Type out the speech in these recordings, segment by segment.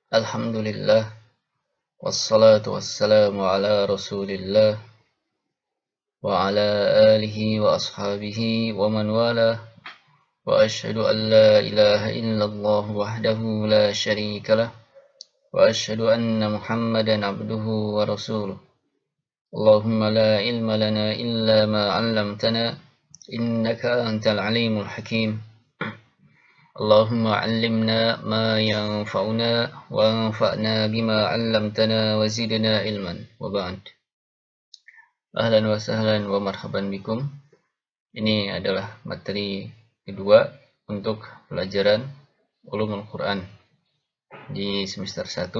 Alhamdulillah, wassalatu wassalamu ala rasulillah wa ala alihi wa ashabihi wa man wala wa ashhadu an la ilaha illallah wahdahu la sharika lah wa ashhadu anna muhammadan abduhu wa rasuluh. Allahumma la ilma lana illa ma 'allamtana innaka antal alimul hakim. Allahumma 'allimna ma yanfa'una wanfa'na bima 'allamtana wa zidna ilman wa ba'd. Ahlan wa sahlan wa marhaban bikum. Ini adalah materi kedua untuk pelajaran Ulumul Quran di semester 1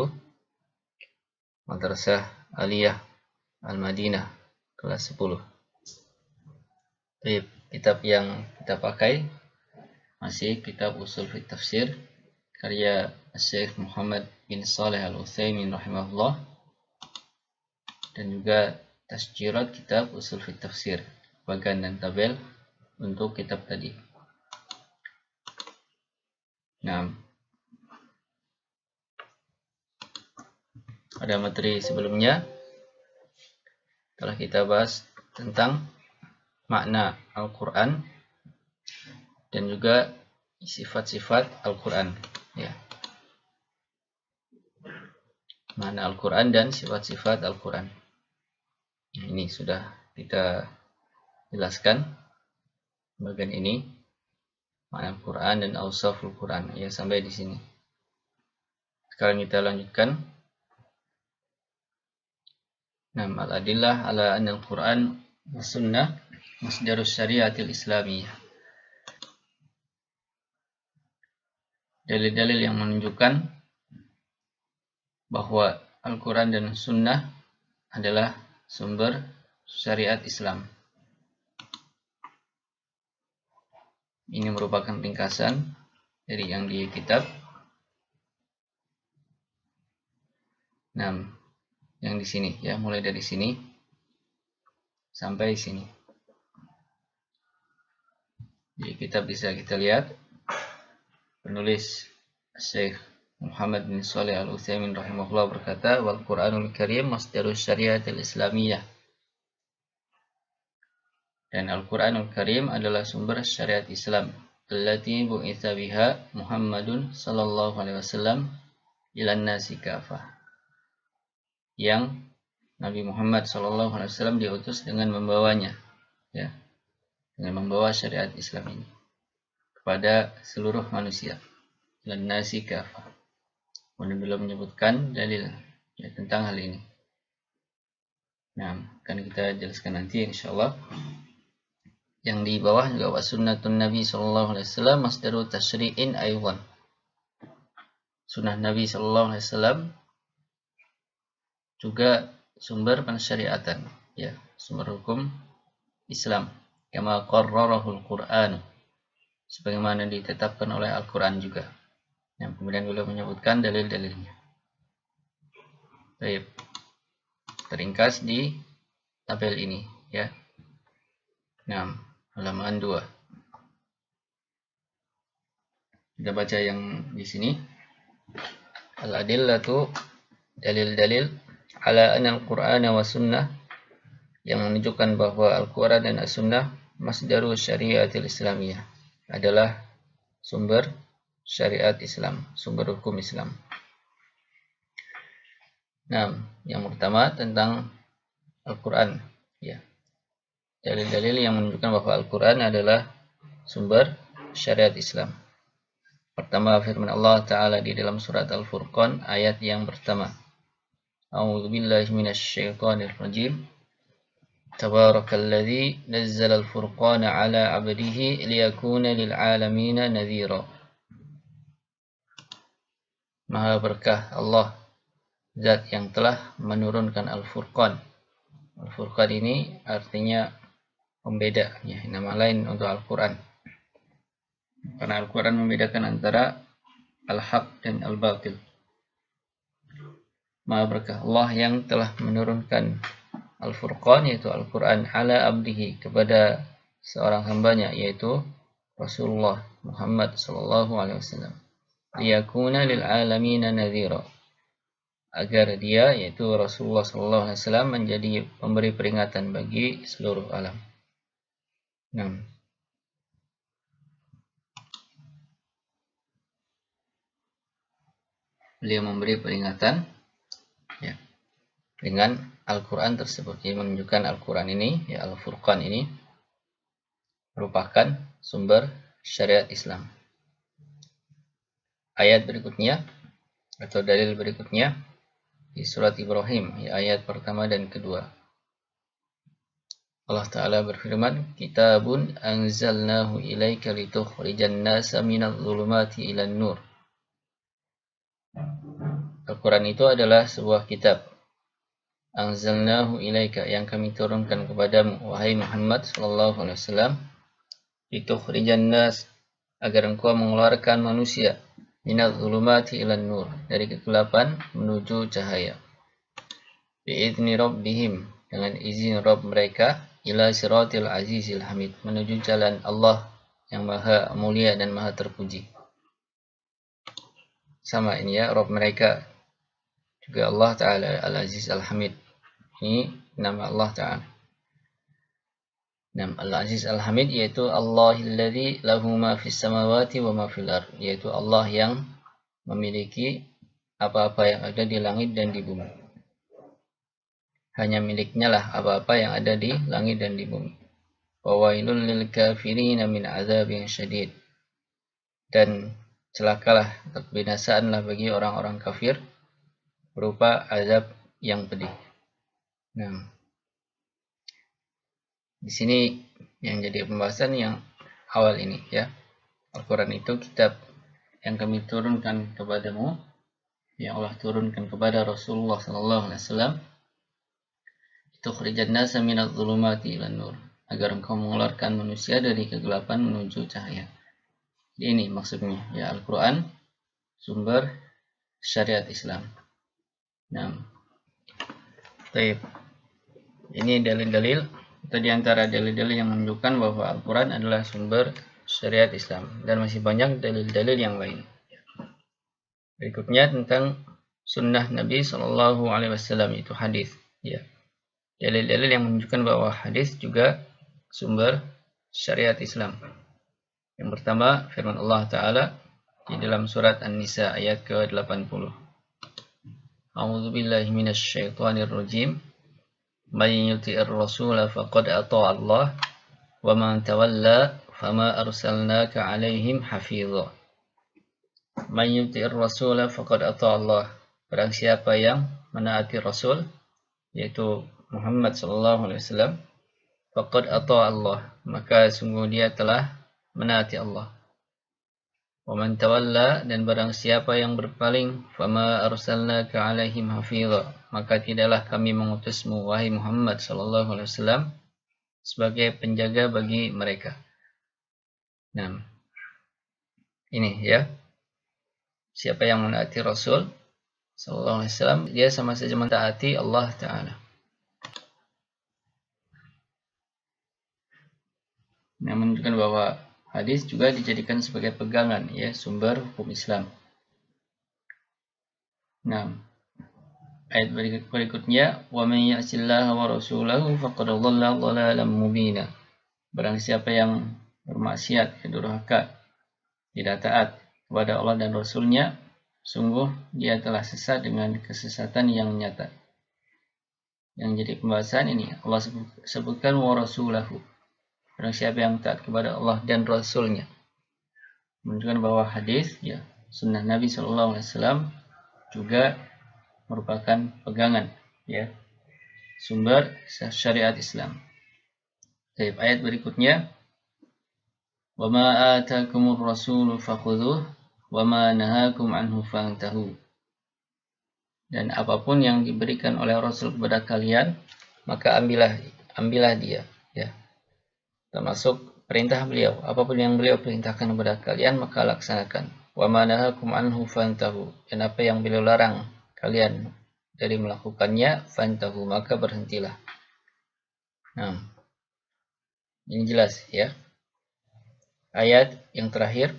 Madrasah Aliyah Al-Madinah kelas 10. Kitab yang kita pakai masih kitab Ushul fi Tafsir karya Syekh Muhammad bin Shalih Al-Utsaimin rahimahullah, dan juga tasjirat kitab Ushul fi Tafsir, bagan dan tabel untuk kitab tadi. Nah, pada materi sebelumnya telah kita bahas tentang makna Al-Quran dan juga sifat-sifat Al-Quran, ya. Makna Al-Quran dan sifat-sifat Al-Quran. Ini sudah kita jelaskan bagian ini, makna Al-Quran dan awsaful Quran, ya, sampai di sini. Sekarang kita lanjutkan. Al-adillah ala anna Al-Quran wa sunnah masdarus syariatil islamiyah. Dalil-dalil yang menunjukkan bahwa Al-Quran dan Sunnah adalah sumber syariat Islam. Ini merupakan ringkasan dari yang di kitab. Nah, yang di sini, ya, mulai dari sini sampai sini. Jadi kitab bisa kita lihat. Penulis Syekh Muhammad bin Shalih Al-Utsaimin rahimahullah berkata, wal Qur'anul Karim masdarus syariatil islamiyah. Dan Al-Qur'anul Karim adalah sumber syariat Islam. Allati bu'itsa biha Muhammadun sallallahu alaihi wasallam ilan nasi kafah. Yang Nabi Muhammad sallallahu alaihi wasallam diutus dengan membawanya, ya, dengan membawa syariat Islam ini kepada seluruh manusia, dan nasi kafah. Kemudian beliau menyebutkan dalil, ya, tentang hal ini. Nah, akan kita jelaskan nanti insyaallah. Yang di bawah juga wa sunnatun Nabi sallallahu alaihi wasallam masdaru tasyri'in aywan. Sunnah Nabi sallallahu alaihi wasallam juga sumber pensyariatan, ya, sumber hukum Islam. Kama qarrarahul Qur'an, sebagaimana ditetapkan oleh Al-Quran juga. Yang kemudian beliau menyebutkan dalil-dalilnya. Baik, teringkas di tabel ini, ya. Nah, halaman 2. Kita baca yang di sini. Al-adillatu, dalil-dalil ala anna al-Qur'an wa sunnah, yang menunjukkan bahwa Al-Quran dan As-Sunnah masdaru syariatil islamiyah, adalah sumber syariat Islam, sumber hukum Islam. Nah, yang pertama tentang Al-Quran, ya. Dalil-dalil yang menunjukkan bahwa Al-Quran adalah sumber syariat Islam. Pertama, firman Allah Ta'ala di dalam surat Al-Furqan ayat yang pertama. A'udzubillahi minasyaitonir rajim. Tabarakalladzi nazzala al-furqana ala 'abdihi liyakuna lil 'alamin nadhira. Maha berkah Allah, zat yang telah menurunkan Al-Furqan. Al-Furqan ini artinya pembeda, ya, nama lain untuk Al-Quran. Karena Al-Quran membedakan antara al-haq dan al-batil. Maha berkah Allah yang telah menurunkan Al-Furqan, yaitu Al-Quran, ala abdihi, kepada seorang hambanya, yaitu Rasulullah Muhammad sallallahu alaihi wasallam. Liyakuna lil alamina nadhira, agar dia, yaitu Rasulullah SAW, menjadi pemberi peringatan bagi seluruh alam. Nah, beliau memberi peringatan ya, dengan Al-Quran tersebut. Jadi menunjukkan Al-Quran ini, ya Al-Furqan ini, merupakan sumber syariat Islam. Ayat berikutnya atau dalil berikutnya di surat Ibrahim, ya, ayat pertama dan kedua. Allah Ta'ala berfirman, Kitabun anzalnahu ilaika litukhrijan nasa minadh dhulumati ilan nur. Al-Quran itu adalah sebuah kitab. Anzalnahu ilaika, yang kami turunkan kepadamu, wahai Muhammad sallallahu alaihi wasallam, litukhrijan nas, agar engkau mengeluarkan manusia, minadh dhulumati ilan nur, dari kegelapan menuju cahaya. Bi'izni rabbihim, dengan izin Rabb mereka, ila siratil azizil hamid, menuju jalan Allah yang maha mulia dan maha terpuji. Sama ini ya, Rabb mereka juga Allah Ta'ala Al-Aziz Al-Hamid. Ini nama Allah Ta'ala. Nama Al-Aziz Al-Hamid yaitu Allahilladzi lahu ma fis samawati wa ma fil ard, yaitu Allah yang memiliki apa-apa yang ada di langit dan di bumi. Hanya miliknya lah apa-apa yang ada di langit dan di bumi. Wa wailul lil kafirin min adzabin syadid. Dan celakalah atau kebinasaanlah bagi orang-orang kafir berupa azab yang pedih. Nah, di sini yang jadi pembahasan yang awal ini ya. Al-Quran itu kitab yang kami turunkan kepadamu, yang Allah turunkan kepada Rasulullah SAW, tukhrijan nasa minadh dhulumati ilan nur, agar engkau mengeluarkan manusia dari kegelapan menuju cahaya. Ini maksudnya ya, Al-Quran sumber syariat Islam. Nah, baik. Ini dalil-dalil atau diantara dalil-dalil yang menunjukkan bahwa Al-Quran adalah sumber syariat Islam, dan masih banyak dalil-dalil yang lain. Berikutnya tentang sunnah Nabi Shallallahu Alaihi Wasallam, itu hadis. Ya, dalil-dalil yang menunjukkan bahwa hadis juga sumber syariat Islam. Yang pertama, firman Allah Ta'ala di dalam surat An-Nisa ayat ke-80. A'udzu billahi minasy syaithanir rajim. May yuti'ir rasula faqad ata'a Allah wa man tawalla fama arsalnaka 'alaihim hafidha. May yuti'ir rasula faqad ata'a Allah. Barang siapa yang menaati Rasul, yaitu Muhammad sallallahu alaihi wasallam, faqad ata'a Allah, maka sungguh dia telah menaati Allah. Wa man tawalla, dan barang siapa yang berpaling, fama arsalnaka 'alaihim hafidha, maka tidaklah kami mengutusmu wahai Muhammad sallallahu alaihi wasallam sebagai penjaga bagi mereka. Nah, ini ya. Siapa yang menaati Rasul sallallahu alaihi wasallam, dia sama saja mentaati Allah Ta'ala. Nah, menunjukkan bahwa hadis juga dijadikan sebagai pegangan ya, sumber hukum Islam. Nah, ayat berikutnya, wa may ya'sillaha wa rasulahu faqad dhalla dhalalan mubina. Barang siapa yang bermaksiat, durhaka, tidak taat kepada Allah dan Rasulnya, sungguh dia telah sesat dengan kesesatan yang nyata. Yang jadi pembahasan ini, Allah sebutkan wa rasulahu. Barang siapa yang taat kepada Allah dan Rasulnya, menunjukkan bahwa hadis ya, sunnah Nabi SAW juga merupakan pegangan ya, sumber syariat Islam. Baik, ayat berikutnya, wa ma atakumur rasulu fakhudhuh wa ma nahakum anhu fantahu. Dan apapun yang diberikan oleh Rasul kepada kalian, maka ambillah dia ya. Termasuk perintah beliau, apapun yang beliau perintahkan kepada kalian, maka laksanakan. Wa ma nahakum anhu fantahu, dan apa yang beliau larang kalian dari melakukannya, fantahu, maka berhentilah. Nah, ini jelas ya. Ayat yang terakhir,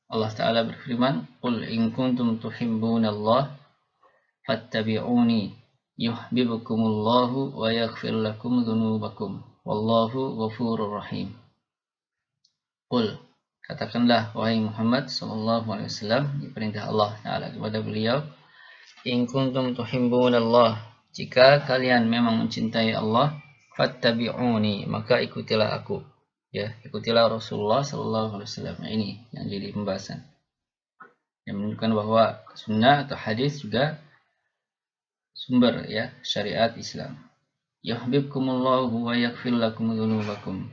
Allah Ta'ala berfirman, Qul in kuntum tuhibbunallaha fattabi'uni yuhibbukumullahu wa yaghfir lakum dzunubakum wallahu ghafurur rahim. Qul, katakanlah wahai Muhammad sallallahu alaihi wasallam, diperintah Allah Ta'ala kepada beliau, in kuntum tuhibbunallah, jika kalian memang mencintai Allah, fattabi'uni, maka ikutilah aku. Ya, ikutilah Rasulullah sallallahu alaihi wasallam. Nah, ini yang jadi pembahasan. Yang menunjukkan bahwa sunnah atau hadis juga sumber ya syariat Islam. Yuhibbukumullahu wa yaghfir lakum dzunubakum.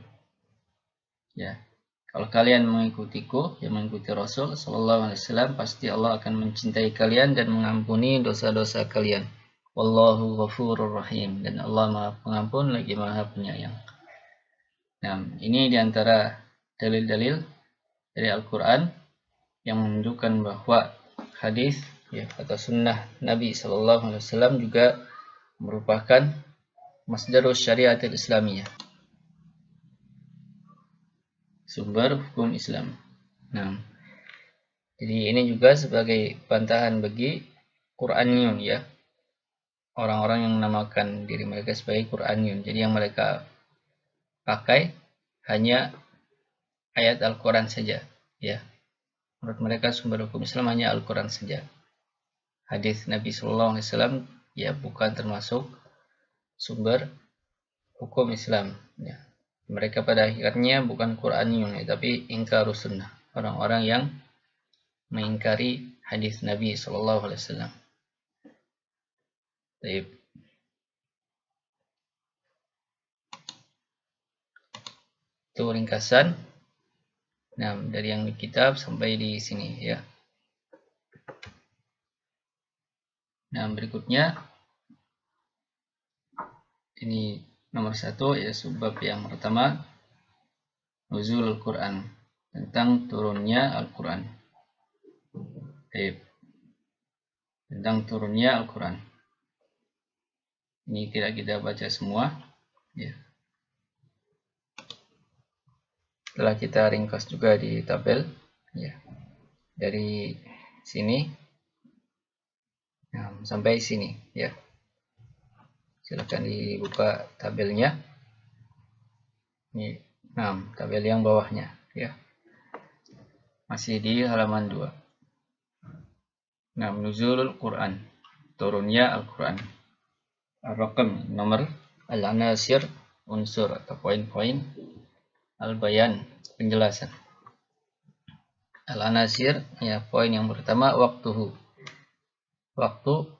Ya. Kalau kalian mengikutiku, yang mengikuti Rasul sallallahu alaihi wasallam, pasti Allah akan mencintai kalian dan mengampuni dosa-dosa kalian. Wallahu ghafurur rahim, dan Allah Maha Pengampun lagi Maha Penyayang. Nah, ini diantara dalil-dalil dari Al-Quran yang menunjukkan bahwa hadis ya atau sunnah Nabi sallallahu alaihi wasallam juga merupakan masdarus syariatul islamiyah, sumber hukum Islam. Nah, jadi ini juga sebagai bantahan bagi Qur'aniyun ya, orang-orang yang menamakan diri mereka sebagai Qur'aniyun. Jadi yang mereka pakai hanya ayat Al-Quran saja ya. Menurut mereka sumber hukum Islam hanya Al-Quran saja. Hadis Nabi Sallallahu Alaihi Wasallam ya bukan termasuk sumber hukum Islam ya. Mereka pada akhirnya bukan Qur'aniyun ya, tapi ingkarus sunnah, orang-orang yang mengingkari hadis Nabi Sallallahu Alaihi Wasallam. Baik. Itu ringkasan. Nah, dari yang di kitab sampai di sini ya. Nah, berikutnya ini nomor 1 ya, subbab yang pertama nuzulul Quran, tentang turunnya Al-Quran. Tentang turunnya Al-Quran. Ini tidak kita baca semua ya. Setelah kita ringkas juga di tabel ya, dari sini nah, sampai sini ya. Silakan dibuka tabelnya. Ini nah, tabel yang bawahnya ya. Masih di halaman 2. Nah, nuzulul Quran, turunnya Al-Quran. Ar-Raqam nomor, Al-Anasir unsur atau poin-poin, Al-Bayan penjelasan. Al-Anasir ya, poin yang pertama waktuhu, waktu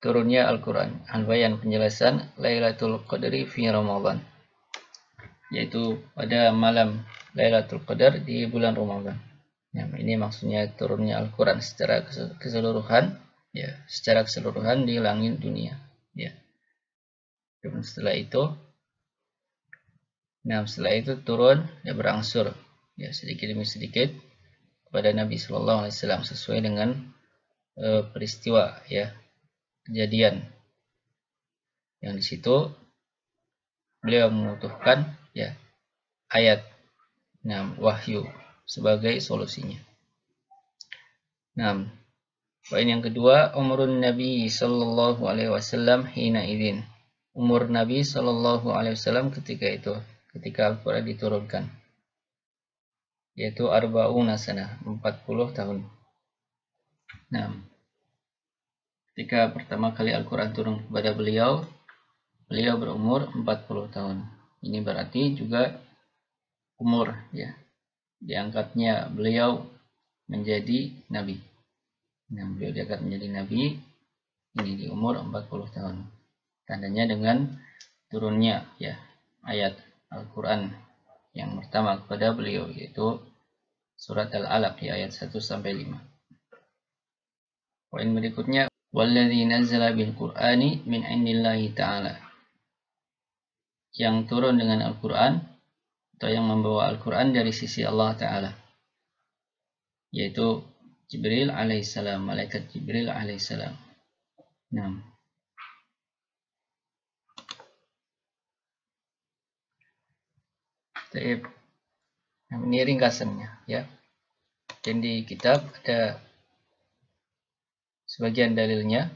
turunnya Al-Quran. Al-Bayan penjelasan, Lailatul Qadri fi Ramadan, yaitu pada malam Lailatul Qadar di bulan Ramadan. Ya, ini maksudnya turunnya Al-Quran secara keseluruhan ya, secara keseluruhan di langit dunia ya. Dan setelah itu turun ya, berangsur ya sedikit demi sedikit kepada Nabi Sallallahu Alaihi Wasallam sesuai dengan peristiwa ya, kejadian yang di situ beliau membutuhkan ya ayat wahyu sebagai solusinya. Nah, poin yang kedua, umurun Nabi Sallallahu Alaihi Wasallam hina idzin, umur Nabi Sallallahu Alaihi Wasallam ketika itu, ketika Al-Quran diturunkan, yaitu arba'una sanah, 40 tahun. Nah, ketika pertama kali Al-Quran turun kepada beliau berumur 40 tahun. Ini berarti juga umur ya, diangkatnya beliau menjadi nabi. Nah, beliau diangkat menjadi nabi ini di umur 40 tahun. Tandanya dengan turunnya ya ayat Al-Quran yang pertama kepada beliau, yaitu surat Al-Alaq ya, ayat 1 sampai 5. Poin berikutnya, walladzi nazzala bil Qur'ani min indillahi ta'ala, yang turun dengan Al-Quran atau yang membawa Al-Quran dari sisi Allah Ta'ala, yaitu Jibril alaihissalam, malaikat Jibril alaihissalam. Nah, ini ringkasannya ya. Dan di kitab ada sebagian dalilnya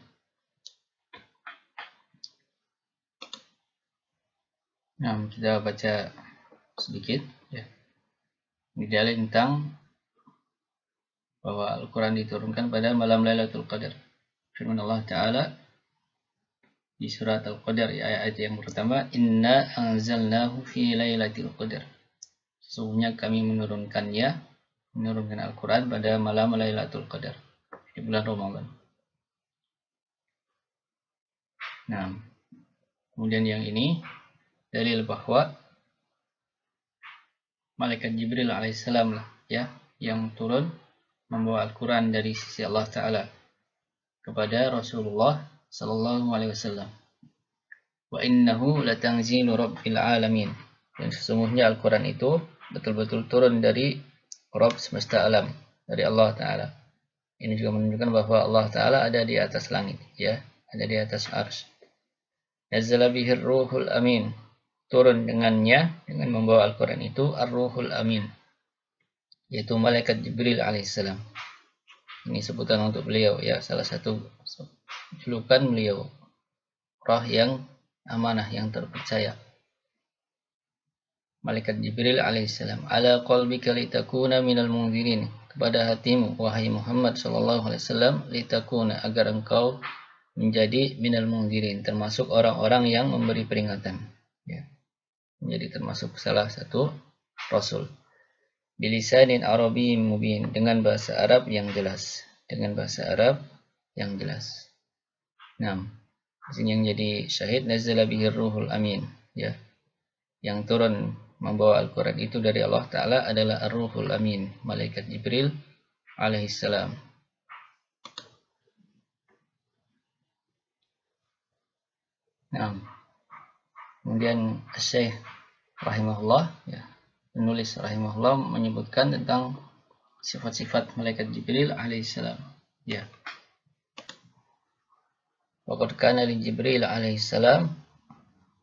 Nah, kita baca sedikit ya. Ini dalil tentang bahwa Al-Quran diturunkan pada malam Lailatul Qadar. Firman Allah Ta'ala di surat Al-Qadar ayat yang pertama, Inna anzalnahu fi lailatul qadar. Sesungguhnya kami menurunkan Al-Quran pada malam Lailatul Qadar di bulan Ramadan. Nah, kemudian yang ini dalil bahwa malaikat Jibril alaihissalam lah ya yang turun membawa Al-Quran dari sisi Allah Ta'ala kepada Rasulullah Sallallahu Alaihi Wasallam. Wa innahu latanzilu rabbil alamin. Dan sesungguhnya Al-Quran itu betul-betul turun dari Rabb semesta alam, dari Allah Ta'ala. Ini juga menunjukkan bahwa Allah Ta'ala ada di atas langit, ya, ada di atas arsy. Nazzala bihir ruhul amin. Turun dengannya, dengan membawa Al-Quran itu, ar-ruhul amin, yaitu malaikat Jibril alaihissalam. Ini sebutan untuk beliau, ya, salah satu julukan beliau, roh yang amanah, yang terpercaya. Malaikat Jibril alaihissalam. Ala qalbika litakuna minal munzirin. Kepada hatimu, wahai Muhammad sallallahu alaihi wasallam, litakuna, agar engkau menjadi minal munzirin, termasuk orang-orang yang memberi peringatan. Ya. Menjadi termasuk salah satu Rasul. Bilisanin Arabiyyin mubin, dengan bahasa Arab yang jelas. Dengan bahasa Arab yang jelas. Nah, yang jadi syahid nazzala bihir ruhul amin, ya. Yang turun membawa Al-Quran itu dari Allah Ta'ala adalah ar-ruhul amin, malaikat Jibril alaihissalam. Nah, kemudian Syekh rahimahullah, ya, penulis rahimahullah menyebutkan tentang sifat-sifat malaikat Jibril alaihissalam, ya. Waqad kana li Jibril alaihissalam,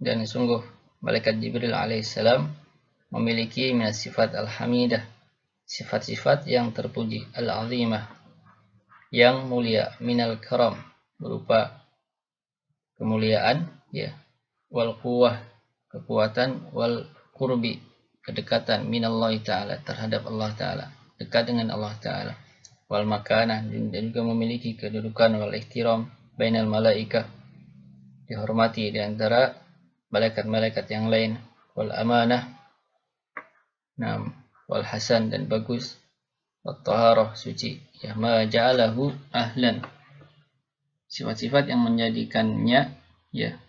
dan sungguh malaikat Jibril alaihissalam memiliki min sifat al-hamidah, sifat-sifat yang terpuji, al-azimah, yang mulia, minal karam, berupa kemuliaan, ya, wal quwwah, kekuatan, wal qurbi, kedekatan, minallahi ta'ala, terhadap Allah Ta'ala, dekat dengan Allah Ta'ala, wal makanah, dan juga memiliki kedudukan, wal ihtiram bainal malaikah, dihormati di antara malaikat-malaikat yang lain, wal amanah, wal hasan, dan bagus, wat taharah, suci, ya, ma ja'alahu ahlan, sifat-sifat yang menjadikannya, ya,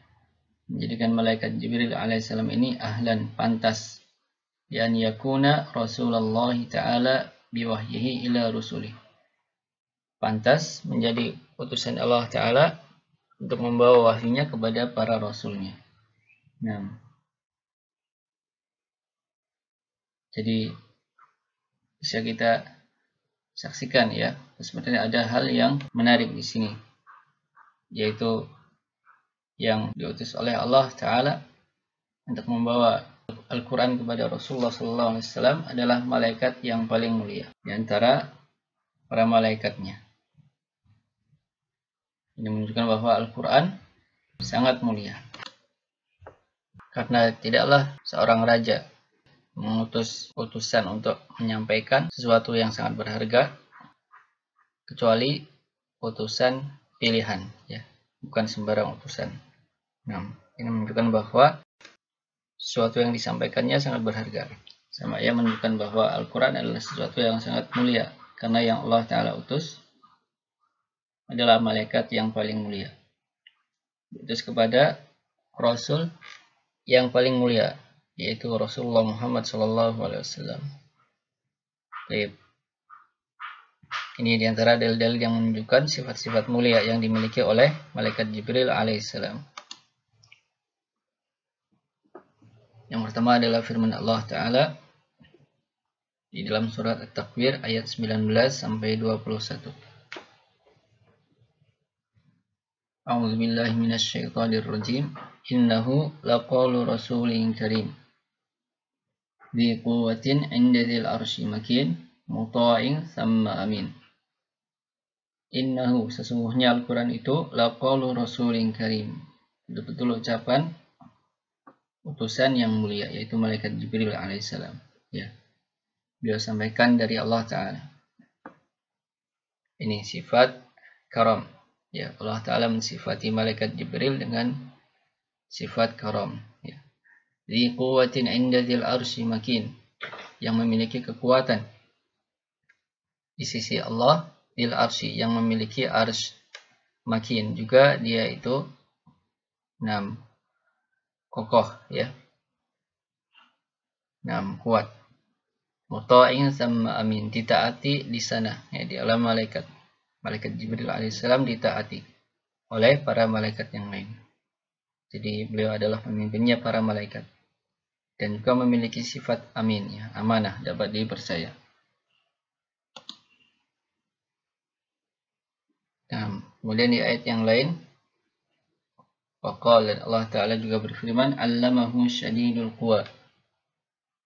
menjadikan malaikat Jibril alaihissalam ini ahlan, pantas, yan yakuna Rasulullah Ta'ala biwahyihi ila rusulih, pantas menjadi utusan Allah Ta'ala untuk membawa wahyunya kepada para rasulnya. Nah, jadi bisa kita saksikan, ya, sebenarnya ada hal yang menarik di sini, yaitu yang diutus oleh Allah Ta'ala untuk membawa Al-Quran kepada Rasulullah SAW adalah malaikat yang paling mulia di antara para malaikatnya. Ini menunjukkan bahwa Al-Quran sangat mulia, karena tidaklah seorang raja mengutus utusan untuk menyampaikan sesuatu yang sangat berharga kecuali utusan pilihan, ya, bukan sembarang utusan. Nah, ini menunjukkan bahwa sesuatu yang disampaikannya sangat berharga. Sama ia menunjukkan bahwa Al-Quran adalah sesuatu yang sangat mulia, karena yang Allah Ta'ala utus adalah malaikat yang paling mulia. Diutus kepada Rasul yang paling mulia, yaitu Rasulullah Muhammad SAW. Baik. Ini diantara dalil-dalil yang menunjukkan sifat-sifat mulia yang dimiliki oleh malaikat Jibril alaihissalam. Yang pertama adalah firman Allah Ta'ala di dalam surat At-Takwir ayat 19 sampai 21. A'udzu billahi minasyaitonir rajim. Innahu laqaulu rasulin karim. Dzi quwwatin 'inda dzil arsy makin, muta'in tsumma amin. Innahu, sesungguhnya Al-Quran itu, laqaulu rasulin karim, betul-betul ucapan utusan yang mulia, yaitu malaikat Jibril alaihissalam. Ya, beliau sampaikan dari Allah Ta'ala. Ini sifat karam. Ya, Allah Ta'ala mensifati malaikat Jibril dengan sifat karam. Ya. Dzi quwwatin 'inda dzil arsy makin, yang memiliki kekuatan di sisi Allah, dzil arsy, yang memiliki arsy, makin juga dia itu kokoh, ya, kuat. Muta'in sama amin, ditaati di sana, ya, di alam malaikat. Malaikat Jibril alaihissalam ditaati oleh para malaikat yang lain. Jadi beliau adalah pemimpinnya para malaikat dan juga memiliki sifat amin, ya, amanah, dapat dipercaya. Kemudian di ayat yang lain, waqala, Allah Ta'ala juga berfirman, allamahu syadidul quwa.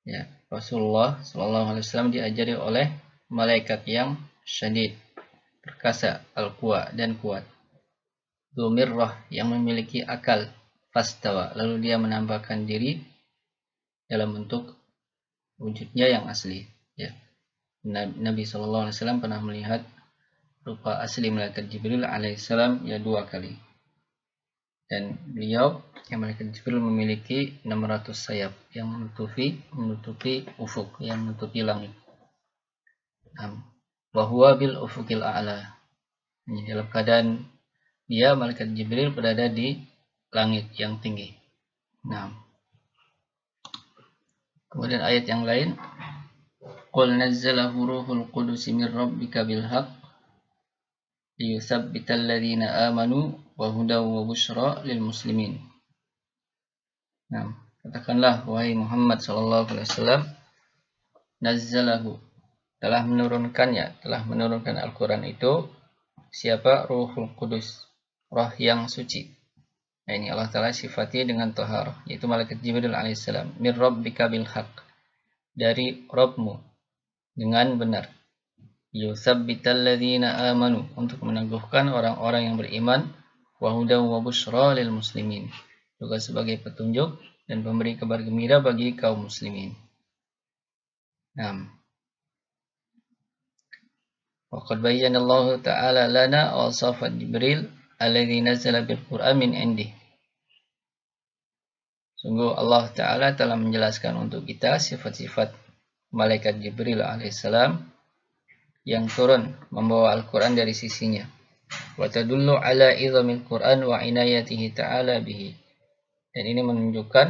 Ya, Rasulullah SAW diajari oleh malaikat yang syadid, perkasa, al-quwa, dan kuat. Dzumirrah, yang memiliki akal, fastawa, lalu dia menampakkan diri dalam bentuk wujudnya yang asli. Ya. Nabi SAW pernah melihat rupa asli malaikat Jibril alaihissalam, ya, 2 kali. Dan beliau, yang malaikat Jibril, memiliki 600 sayap yang menutupi ufuk, yang menutupi langit. Wa huwa bil ufukil a'la. Dalam keadaan dia, malaikat Jibril, berada di langit yang tinggi. Kemudian ayat yang lain, qul nazzalahu ruhul qudus min rabbika bil haqq liyuthabbital ladzina amanu wa hudaw wa busyra lil muslimin. Katakanlah, wahai Muhammad sallallahu alaihi wasallam, nazzalahu, telah menurunkan Al-Quran itu siapa? Ruhul Qudus, roh yang suci. Nah, ini Allah Ta'ala sifati dengan taharah, yaitu malaikat Jibril alaihissalam. Min rabbika bil haqq, dari Rabbmu dengan benar. Yuthabbital ladzina amanu, untuk meneguhkan orang-orang yang beriman. Wa hudaw wa busyra lil muslimin, juga sebagai petunjuk dan pemberi kabar gembira bagi kaum muslimin. Waqad bayyana Allah Ta'ala lana awsafat Jibril alladzi nazzala bil Qur'an min indih. Sungguh Allah Ta'ala telah menjelaskan untuk kita sifat-sifat malaikat Jibril alaihissalam yang turun membawa Al-Quran dari sisinya. Wa tadullu ala izamil Quran wa inayatihi ta'ala bihi. Dan ini menunjukkan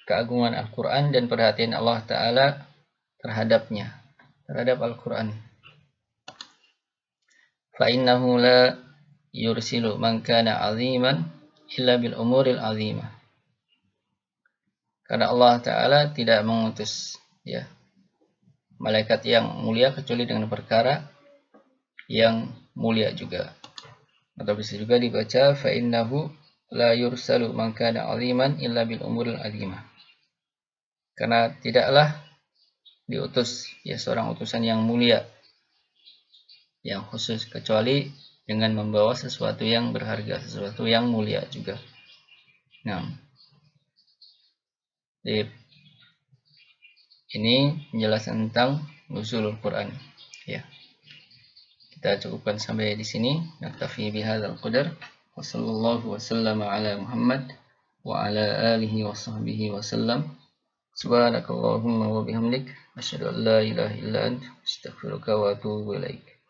keagungan Al-Quran dan perhatian Allah Ta'ala terhadapnya, terhadap Al-Quran. Fa innahu la yursilu man kana aziman illa bil umuril azimah. Karena Allah Ta'ala tidak mengutus, ya, malaikat yang mulia kecuali dengan perkara yang mulia juga. Atau bisa juga dibaca fa innahu la yursalu man kana aziman illa bil umuril azimah. Karena tidaklah diutus, ya, seorang utusan yang mulia, yang khusus, kecuali dengan membawa sesuatu yang berharga, sesuatu yang mulia juga. Ini penjelasan tentang nuzulul Quran. Ya. Kita cukupkan sampai di sini. Naktafi bihadzal qadar. Wa sallallahu wasallama ala Muhammad wa ala alihi wa sahbihi wa sallam. Subhanakallahumma wa bihamdik, asyhadu an la ilaha illa anta, astaghfiruka wa atubu ilaik.